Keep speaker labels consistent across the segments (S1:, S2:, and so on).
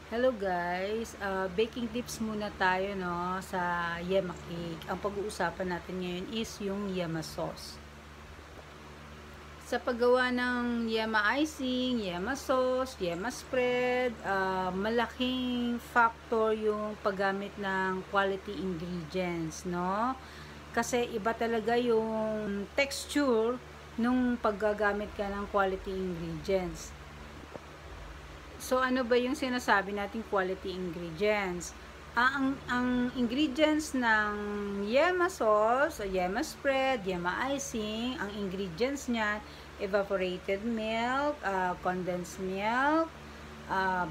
S1: Hello guys, baking tips muna tayo sa yema cake. Ang pag-uusapan natin ngayon is yung yema sauce. Sa paggawa ng yema icing, yema sauce, yema spread, malaking factor yung paggamit ng quality ingredients, no? Kasi iba talaga yung texture nung paggagamit ka ng quality ingredients. So, ano ba yung sinasabi nating quality ingredients? Ang ingredients ng yema sauce, yema spread, yema icing, ang ingredients niya, evaporated milk, condensed milk,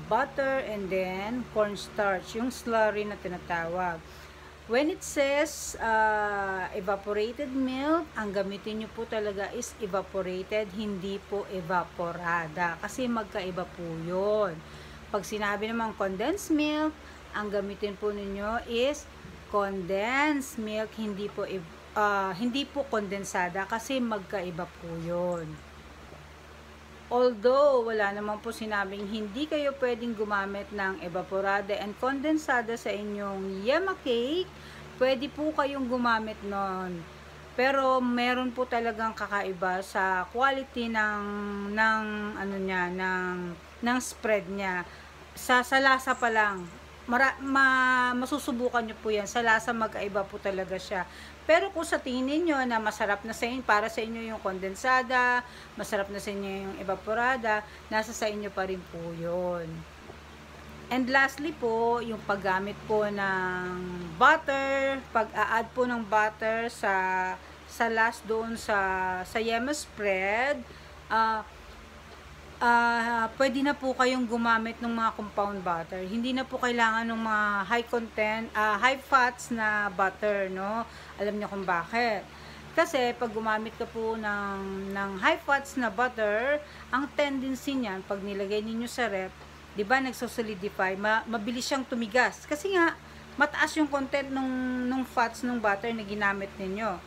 S1: butter, and then cornstarch, yung slurry na tinatawag. When it says evaporated milk, ang gamitin nyo po talaga is evaporated, hindi po evaporada. Kasi magkaiba po yun. Pag sinabi naman condensed milk, ang gamitin po ninyo is condensed milk, hindi po kondensada kasi magkaiba po yun. Although, wala naman po sinabing hindi kayo pwedeng gumamit ng evaporada and kondensada sa inyong yema cake, pwede po kayong gumamit nun. Pero meron po talagang kakaiba sa quality ng spread niya. Sa lasa pa lang, masusubukan nyo po yan. Sa lasa magkaiba po talaga siya. Pero kung sa tingin niyo na masarap na sa inyo, para sa inyo yung kondensada, masarap na sa inyo yung evaporada, nasa sa inyo pa rin po yun. And lastly po, yung paggamit po ng butter, pag-a-add po ng butter sa last doon sa yema spread, pwede na po kayong gumamit ng mga compound butter. Hindi na po kailangan ng mga high content, high fats na butter, no? Alam niyo kung bakit. Kasi pag gumamit ka po ng high fats na butter, ang tendency niyan pag nilagay niyo sa ref, 'di ba, nagso-solidify, mabilis siyang tumigas. Kasi nga mataas yung content nung fats ng butter na ginamit ninyo.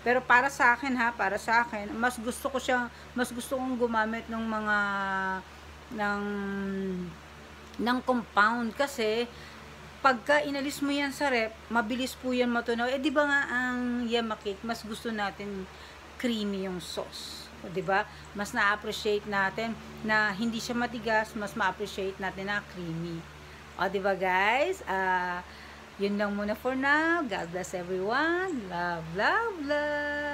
S1: Pero para sa akin para sa akin, mas gusto kong gumamit ng ng compound kasi pagka inalis mo yan sa ref, mabilis po yan matunaw. Di ba nga ang yema cake, mas gusto natin creamy yung sauce. Di ba? Mas na-appreciate natin na hindi siya matigas, mas ma-appreciate natin na creamy. Di ba guys? Yun lang muna for now. God bless everyone. Love, love, love.